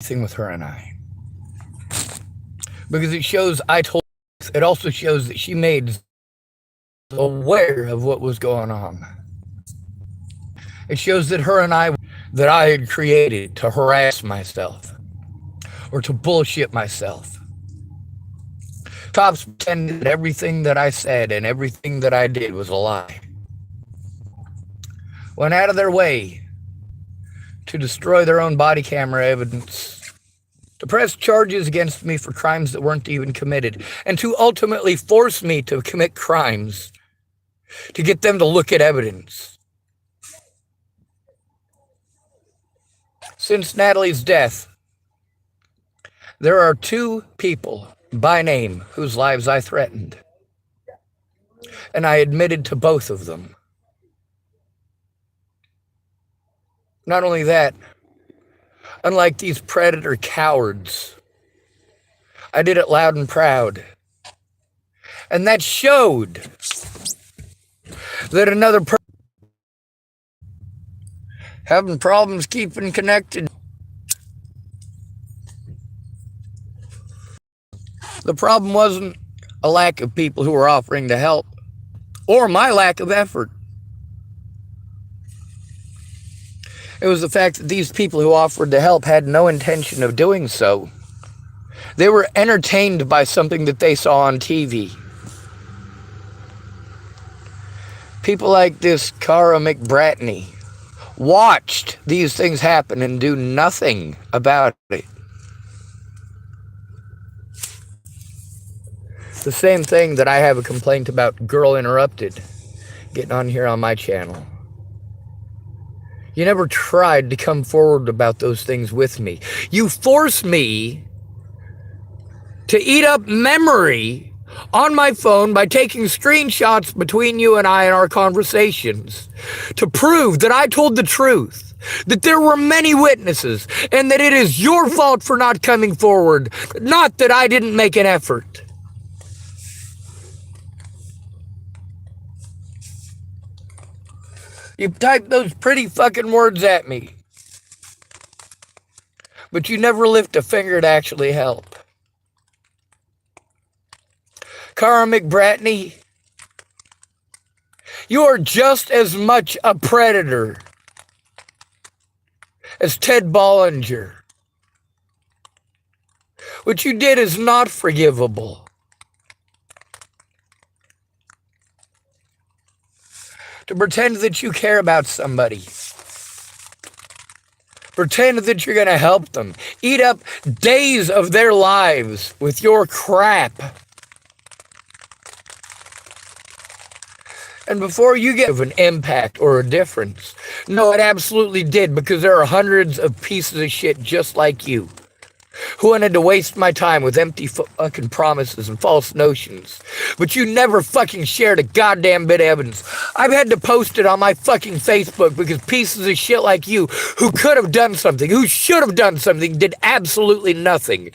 thing with her and I. Because it shows I told her. It also shows that she made aware of what was going on. It shows that her and that I had created to harass myself or to bullshit myself. Cops pretended that everything that I said and everything that I did was a lie. Went out of their way to destroy their own body camera evidence, to press charges against me for crimes that weren't even committed, and to ultimately force me to commit crimes to get them to look at evidence. Since Natalie's death, there are 2 people by name whose lives I threatened, and I admitted to both of them. Not only that, unlike these predator cowards, I did it loud and proud. And that showed that another person having problems keeping connected. The problem wasn't a lack of people who were offering to help or my lack of effort. It was the fact that these people who offered to help had no intention of doing so. They were entertained by something that they saw on TV. People like this Carah Mcbratnie watched these things happen and do nothing about it. The same thing that I have a complaint about Girl Interrupted getting on here on my channel. You never tried to come forward about those things with me. You forced me to eat up memory on my phone by taking screenshots between you and I in our conversations to prove that I told the truth, that there were many witnesses, and that it is your fault for not coming forward, not that I didn't make an effort. You type those pretty fucking words at me, but you never lift a finger to actually help. Carah Mcbratnie, you are just as much a predator as Ted Bollinger. What you did is not forgivable. To pretend that you care about somebody. Pretend that you're going to help them. Eat up days of their lives with your crap. And before you get an impact or a difference, no, it absolutely did, because there are hundreds of pieces of shit just like you who wanted to waste my time with empty fucking promises and false notions. But you never fucking shared a goddamn bit of evidence. I've had to post it on my fucking Facebook because pieces of shit like you who could have done something, who should have done something, did absolutely nothing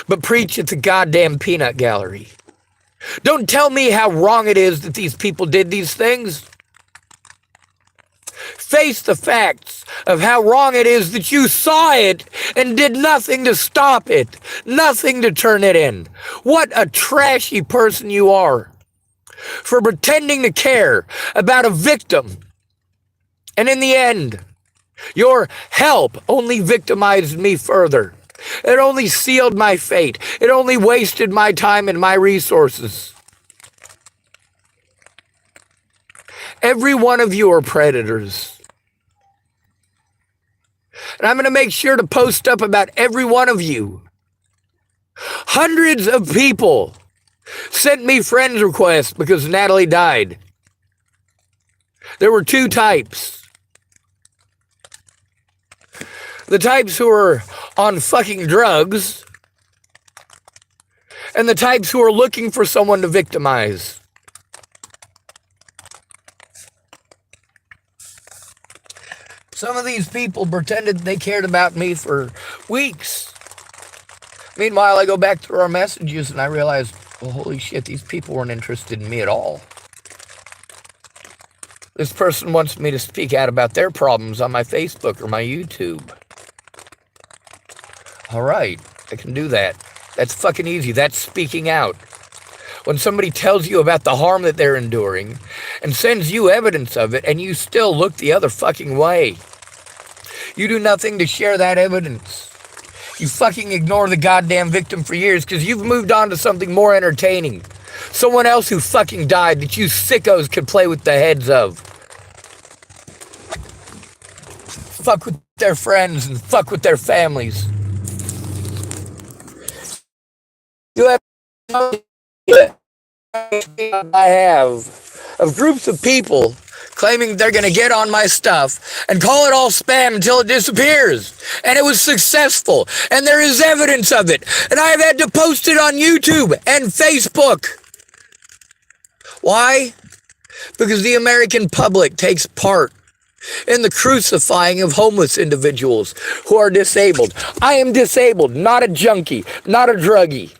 but preach at the goddamn peanut gallery. Don't tell me how wrong it is that these people did these things. Face the facts of how wrong it is that you saw it and did nothing to stop it, nothing to turn it in. What a trashy person you are for pretending to care about a victim. And in the end, your help only victimized me further. It only sealed my fate. It only wasted my time and my resources. Every one of you are predators. And I'm going to make sure to post up about every one of you. Hundreds of people sent me friend requests because Natalie died. There were 2 types. The types who are on fucking drugs, and the types who are looking for someone to victimize. Some of these people pretended they cared about me for weeks. Meanwhile, I go back through our messages and I realize, well, holy shit, these people weren't interested in me at all. This person wants me to speak out about their problems on my Facebook or my YouTube. All right, I can do that. That's fucking easy. That's speaking out. When somebody tells you about the harm that they're enduring and sends you evidence of it and you still look the other fucking way, you do nothing to share that evidence. You fucking ignore the goddamn victim for years because you've moved on to something more entertaining. Someone else who fucking died that you sickos could play with the heads of. Fuck with their friends and fuck with their families. You have no idea I have of groups of people claiming they're going to get on my stuff and call it all spam until it disappears. And it was successful. And there is evidence of it. And I have had to post it on YouTube and Facebook. Why? Because the American public takes part in the crucifying of homeless individuals who are disabled. I am disabled, not a junkie, not a druggie.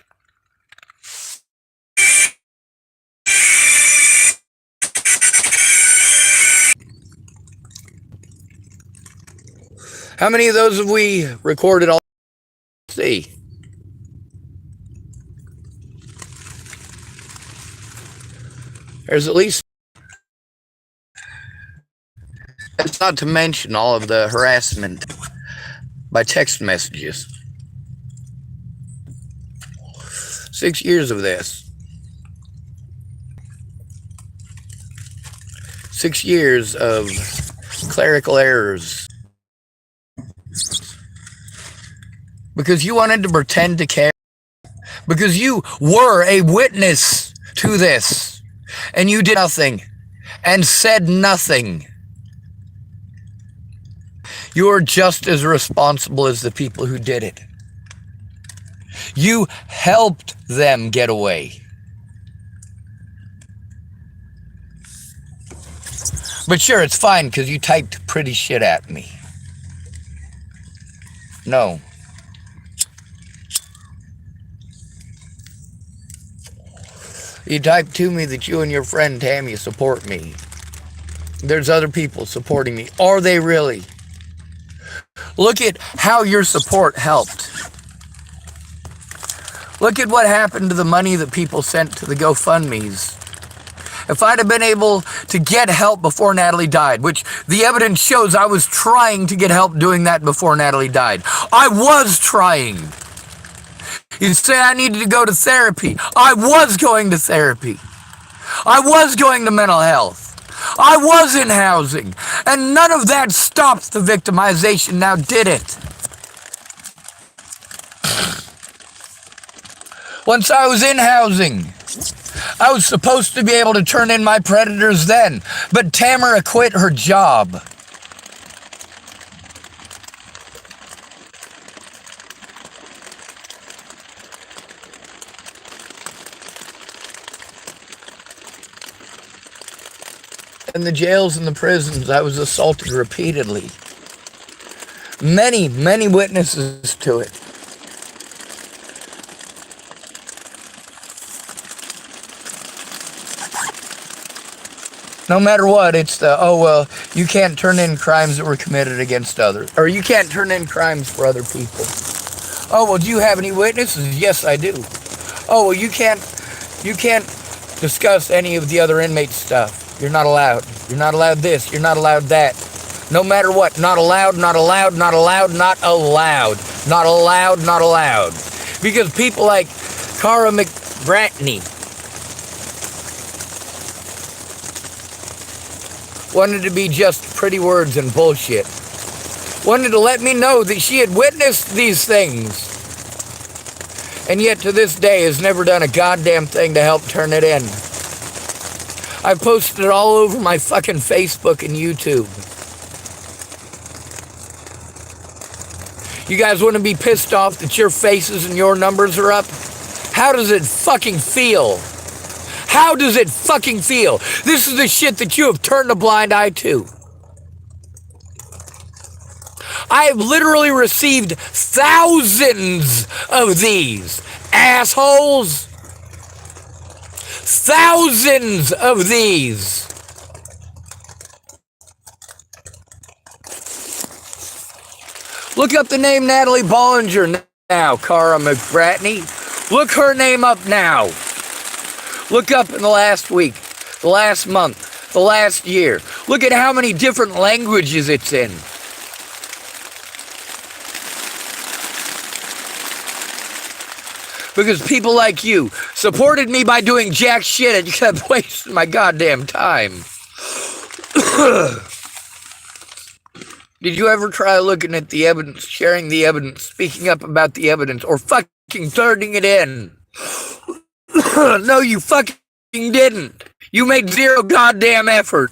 How many of those have we recorded? All see. There's at least, that's not to mention all of the harassment by text messages. 6 years of this. 6 years of clerical errors. Because you wanted to pretend to care. Because you were a witness to this. And you did nothing. And said nothing. You are just as responsible as the people who did it. You helped them get away. But sure, it's fine because you typed pretty shit at me. No. You typed to me that you and your friend Tammy support me. There's other people supporting me. Are they really? Look at how your support helped. Look at what happened to the money that people sent to the GoFundMes. If I'd have been able to get help before Natalie died, which the evidence shows I was trying to get help doing that before Natalie died. I was trying. You say I needed to go to therapy. I was going to therapy. I was going to mental health. I was in housing. And none of that stopped the victimization, now did it? Once I was in housing, I was supposed to be able to turn in my predators then, but Tamara quit her job. In the jails and the prisons, I was assaulted repeatedly. Many, many witnesses to it. No matter what, it's the, oh, well, you can't turn in crimes that were committed against others. Or you can't turn in crimes for other people. Oh, well, do you have any witnesses? Yes, I do. Oh, well, you can't discuss any of the other inmates' stuff. You're not allowed. You're not allowed this. You're not allowed that. No matter what. Not allowed, not allowed, not allowed, not allowed. Not allowed, not allowed. Because people like Carah Mcbratnie wanted to be just pretty words and bullshit. Wanted to let me know that she had witnessed these things. And yet to this day has never done a goddamn thing to help turn it in. I posted it all over my fucking Facebook and YouTube. You guys want to be pissed off that your faces and your numbers are up? How does it fucking feel? How does it fucking feel? This is the shit that you have turned a blind eye to. I have literally received thousands of these assholes. Thousands of these. Look up the name Natalie Bollinger. now, Carah Mcbratnie. Look her name up now. Look up in the last week, the last month, the last year. Look at how many different languages it's in. Because people like you supported me by doing jack shit and you kept wasting my goddamn time. Did you ever try looking at the evidence, sharing the evidence, speaking up about the evidence, or fucking turning it in? No, you fucking didn't. You made zero goddamn effort.